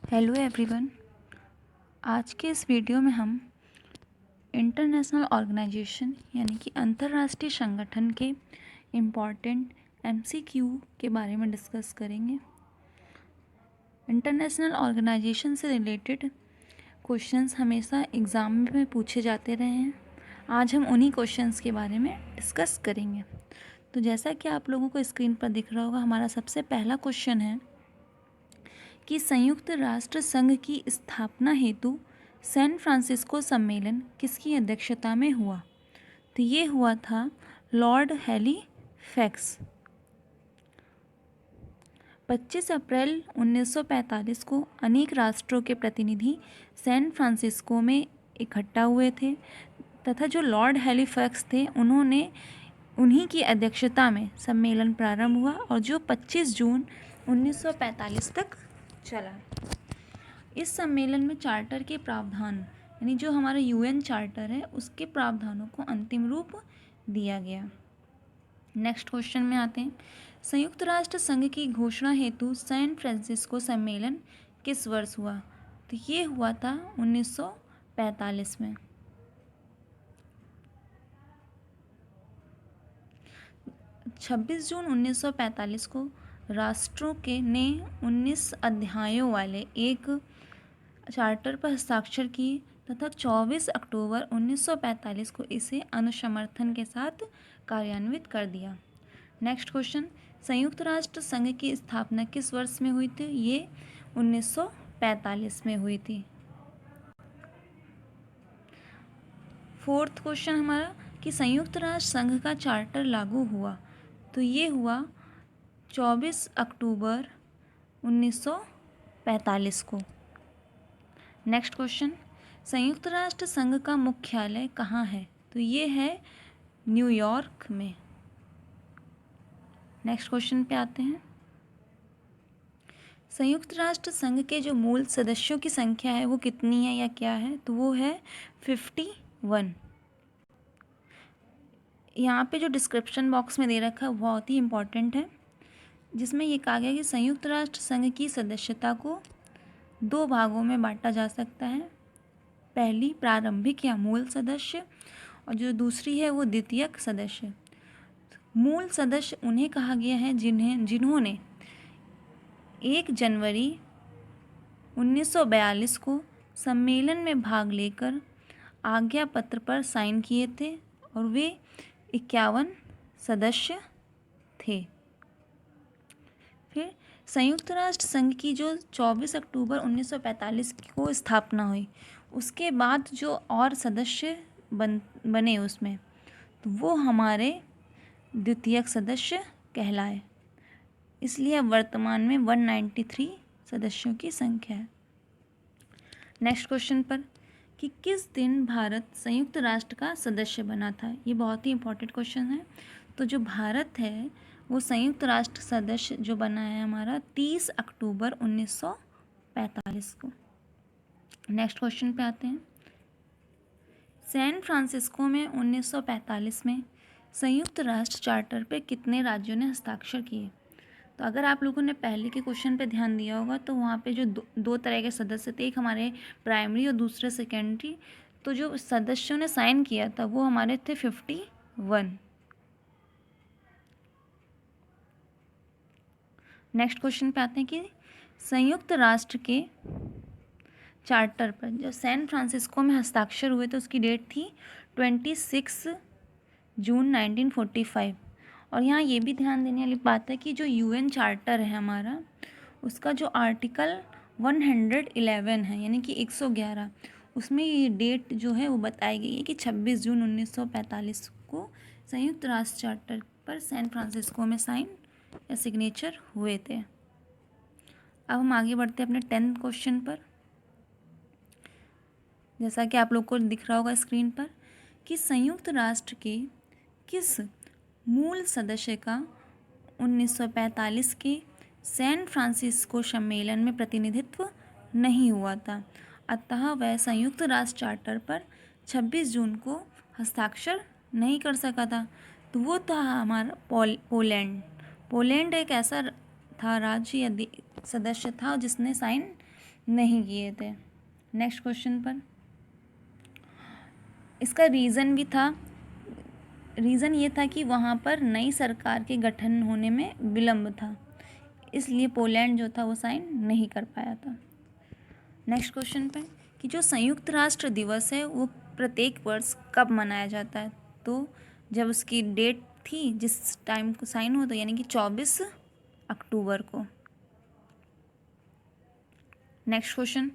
Hello everyone. आज के इस वीडियो में हम इंटरनेशनल ऑर्गेनाइजेशन यानी कि अंतर्राष्ट्रीय संगठन के इम्पॉर्टेंट एमसीक्यू के बारे में डिस्कस करेंगे। इंटरनेशनल ऑर्गेनाइजेशन से रिलेटेड क्वेश्चंस हमेशा एग्ज़ाम में पूछे जाते रहे हैं। आज हम उन्हीं क्वेश्चंस के बारे में डिस्कस करेंगे। तो जैसा कि आप लोगों को स्क्रीन पर दिख रहा होगा, हमारा सबसे पहला क्वेश्चन है कि संयुक्त राष्ट्र संघ की स्थापना हेतु सैन फ्रांसिस्को सम्मेलन किसकी अध्यक्षता में हुआ? तो ये हुआ था लॉर्ड हैलीफैक्स। 25 अप्रैल 1945 को अनेक राष्ट्रों के प्रतिनिधि सैन फ्रांसिस्को में इकट्ठा हुए थे तथा जो लॉर्ड हैलीफैक्स थे उन्हीं की अध्यक्षता में सम्मेलन प्रारंभ हुआ और जो 25 जून 1945 तक चला। इस सम्मेलन में चार्टर के प्रावधान यानी जो हमारा यूएन चार्टर है उसके प्रावधानों को अंतिम रूप दिया गया। नेक्स्ट क्वेश्चन में आते हैं। संयुक्त राष्ट्र संघ की घोषणा हेतु सैन फ्रांसिस्को सम्मेलन किस वर्ष हुआ? तो ये हुआ था 1945 में। 26 जून 1945 को राष्ट्रों के ने 19 अध्यायों वाले एक चार्टर पर हस्ताक्षर किए तथा 24 अक्टूबर 1945 को इसे अनुसमर्थन के साथ कार्यान्वित कर दिया। नेक्स्ट क्वेश्चन, संयुक्त राष्ट्र संघ की स्थापना किस वर्ष में हुई थी? ये 1945 में हुई थी। फोर्थ क्वेश्चन हमारा कि संयुक्त राष्ट्र संघ का चार्टर लागू हुआ, तो ये हुआ 24 अक्टूबर 1945 को। नेक्स्ट क्वेश्चन, संयुक्त राष्ट्र संघ का मुख्यालय कहाँ है? तो ये है न्यूयॉर्क में। नेक्स्ट क्वेश्चन पे आते हैं। संयुक्त राष्ट्र संघ के जो मूल सदस्यों की संख्या है वो कितनी है या क्या है? तो वो है 51। यहाँ पे जो डिस्क्रिप्शन बॉक्स में दे रखा है वो बहुत ही इम्पॉर्टेंट है, जिसमें ये कहा गया कि संयुक्त राष्ट्र संघ की सदस्यता को 2 भागों में बांटा जा सकता है। पहली प्रारंभिक या मूल सदस्य और जो दूसरी है वो द्वितीयक सदस्य। मूल सदस्य उन्हें कहा गया है जिन्होंने 1 जनवरी 1942 को सम्मेलन में भाग लेकर आज्ञा पत्र पर साइन किए थे और वे 51 सदस्य थे। फिर संयुक्त राष्ट्र संघ की जो 24 अक्टूबर 1945 को स्थापना हुई, उसके बाद जो और सदस्य बने उसमें, तो वो हमारे द्वितीयक सदस्य कहलाए। इसलिए अब वर्तमान में 193 सदस्यों की संख्या है। नेक्स्ट क्वेश्चन पर कि किस दिन भारत संयुक्त राष्ट्र का सदस्य बना था? ये बहुत ही इम्पोर्टेंट क्वेश्चन है। तो जो भारत है वो संयुक्त राष्ट्र सदस्य जो बना है हमारा 30 अक्टूबर 1945 को। नेक्स्ट क्वेश्चन पे आते हैं। सैन फ्रांसिस्को में 1945 में संयुक्त राष्ट्र चार्टर पे कितने राज्यों ने हस्ताक्षर किए? तो अगर आप लोगों ने पहले के क्वेश्चन पे ध्यान दिया होगा तो वहाँ पे जो दो तरह के सदस्य थे, एक हमारे प्राइमरी और दूसरे सेकेंडरी, तो जो सदस्यों ने साइन किया था वो हमारे थे 51। नेक्स्ट क्वेश्चन पे आते हैं कि संयुक्त राष्ट्र के चार्टर पर जो सैन फ्रांसिस्को में हस्ताक्षर हुए थे उसकी डेट थी 26 जून 1945। और यहाँ ये भी ध्यान देने वाली बात है कि जो यूएन चार्टर है हमारा, उसका जो आर्टिकल 111 है यानी कि 111, उसमें ये डेट जो है वो बताई गई है कि 26 जून 1945 को संयुक्त राष्ट्र चार्टर पर सैन फ्रांसिस्को में साइन या सिग्नेचर हुए थे। अब हम आगे बढ़ते हैं अपने 10th क्वेश्चन पर। जैसा कि आप लोग को दिख रहा होगा स्क्रीन पर कि संयुक्त राष्ट्र के किस मूल सदस्य का 1945 के सैन फ्रांसिस्को सम्मेलन में प्रतिनिधित्व नहीं हुआ था, अतः वह संयुक्त राष्ट्र चार्टर पर 26 जून को हस्ताक्षर नहीं कर सका था। तो वो था हमारा पोलैंड। पोलैंड एक ऐसा था राज्य या सदस्य था जिसने साइन नहीं किए थे। नेक्स्ट क्वेश्चन पर, इसका रीज़न ये था कि वहाँ पर नई सरकार के गठन होने में विलम्ब था, इसलिए पोलैंड जो था वो साइन नहीं कर पाया था। नेक्स्ट क्वेश्चन पे, कि जो संयुक्त राष्ट्र दिवस है वो प्रत्येक वर्ष कब मनाया जाता है? तो जब उसकी डेट थी जिस टाइम को साइन हुआ था, यानी कि 24 अक्टूबर को। नेक्स्ट क्वेश्चन,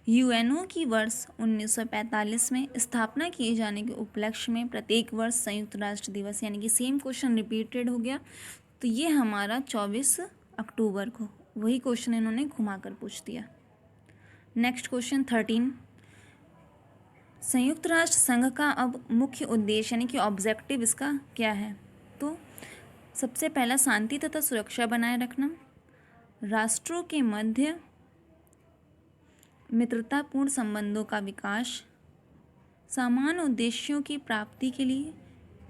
यूएनओ की वर्ष 1945 में स्थापना किए जाने के उपलक्ष्य में प्रत्येक वर्ष संयुक्त राष्ट्र दिवस, यानी कि सेम क्वेश्चन रिपीटेड हो गया, तो ये हमारा 24 अक्टूबर को, वही क्वेश्चन इन्होंने घुमा कर पूछ दिया। नेक्स्ट क्वेश्चन 13, संयुक्त राष्ट्र संघ का अब मुख्य उद्देश्य यानी कि ऑब्जेक्टिव इसका क्या है? तो सबसे पहला शांति तथा सुरक्षा बनाए रखना, राष्ट्रों के मध्य मित्रतापूर्ण संबंधों का विकास, समान उद्देश्यों की प्राप्ति के लिए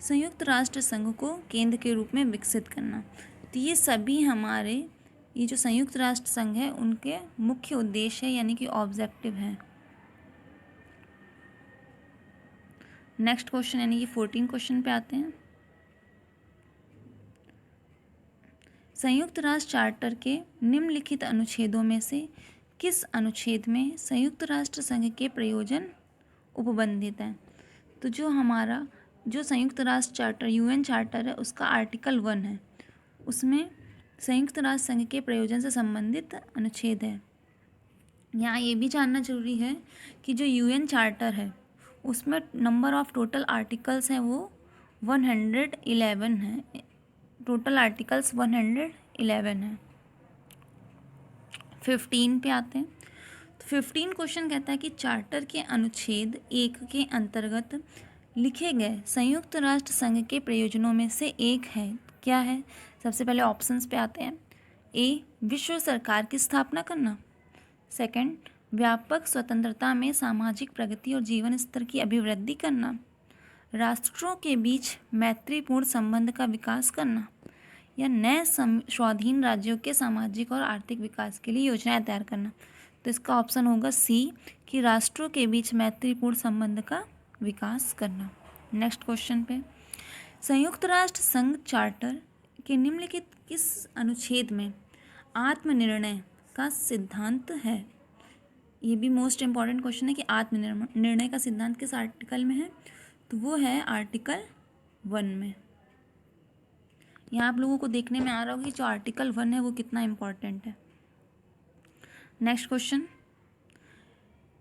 संयुक्त राष्ट्र संघ को केंद्र के रूप में विकसित करना। तो ये सभी हमारे ये जो संयुक्त राष्ट्र संघ है उनके मुख्य उद्देश्य है, यानी कि ऑब्जेक्टिव है। नेक्स्ट क्वेश्चन यानी कि 14 क्वेश्चन पे आते हैं। संयुक्त राष्ट्र चार्टर के निम्नलिखित अनुच्छेदों में से किस अनुच्छेद में संयुक्त राष्ट्र संघ के प्रयोजन उपबंधित हैं? तो जो संयुक्त राष्ट्र चार्टर यूएन चार्टर है उसका आर्टिकल 1 है, उसमें संयुक्त राष्ट्र संघ के प्रयोजन से संबंधित अनुच्छेद है। यहाँ ये भी जानना जरूरी है कि जो यूएन चार्टर है उसमें नंबर ऑफ टोटल आर्टिकल्स हैं वो 111 है, टोटल आर्टिकल्स 111 है। 15 पे आते हैं। तो 15 क्वेश्चन कहता है कि चार्टर के अनुच्छेद 1 के अंतर्गत लिखे गए संयुक्त राष्ट्र संघ के प्रयोजनों में से एक है, क्या है? सबसे पहले ऑप्शंस पे आते हैं। ए, विश्व सरकार की स्थापना करना। सेकंड, व्यापक स्वतंत्रता में सामाजिक प्रगति और जीवन स्तर की अभिवृद्धि करना। राष्ट्रों के बीच मैत्रीपूर्ण संबंध का विकास करना, या नए स्वाधीन राज्यों के सामाजिक और आर्थिक विकास के लिए योजनाएं तैयार करना। तो इसका ऑप्शन होगा सी, कि राष्ट्रों के बीच मैत्रीपूर्ण संबंध का विकास करना। नेक्स्ट क्वेश्चन पे, संयुक्त राष्ट्र संघ चार्टर के निम्नलिखित किस अनुच्छेद में आत्मनिर्णय का सिद्धांत है? ये भी मोस्ट इम्पॉर्टेंट क्वेश्चन है कि आत्मनिर्णय का सिद्धांत किस आर्टिकल में है? तो वो है आर्टिकल 1 में। यहाँ आप लोगों को देखने में आ रहा होगा कि जो आर्टिकल 1 है वो कितना इम्पॉर्टेंट है। नेक्स्ट क्वेश्चन,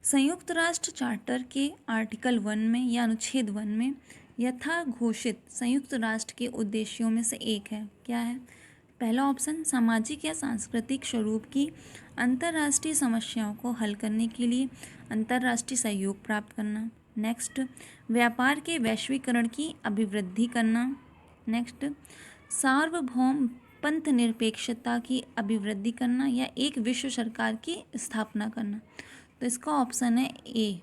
संयुक्त राष्ट्र चार्टर के आर्टिकल 1 में या अनुच्छेद 1 में यथा घोषित संयुक्त राष्ट्र के उद्देश्यों में से एक है, क्या है? पहला ऑप्शन, सामाजिक या सांस्कृतिक स्वरूप की अंतर्राष्ट्रीय समस्याओं को हल करने के लिए अंतर्राष्ट्रीय सहयोग प्राप्त करना। नेक्स्ट, व्यापार के वैश्वीकरण की अभिवृद्धि करना। नेक्स्ट, सार्वभौम पंथ निरपेक्षता की अभिवृद्धि करना, या एक विश्व सरकार की स्थापना करना। तो इसका ऑप्शन है ए,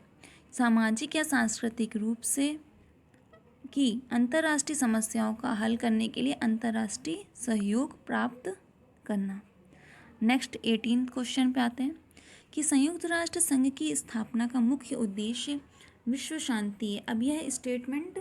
सामाजिक या सांस्कृतिक रूप से की अंतर्राष्ट्रीय समस्याओं का हल करने के लिए अंतर्राष्ट्रीय सहयोग प्राप्त करना। नेक्स्ट 18 क्वेश्चन पे आते हैं कि संयुक्त राष्ट्र संघ की स्थापना का मुख्य उद्देश्य विश्व शांति है। अब यह स्टेटमेंट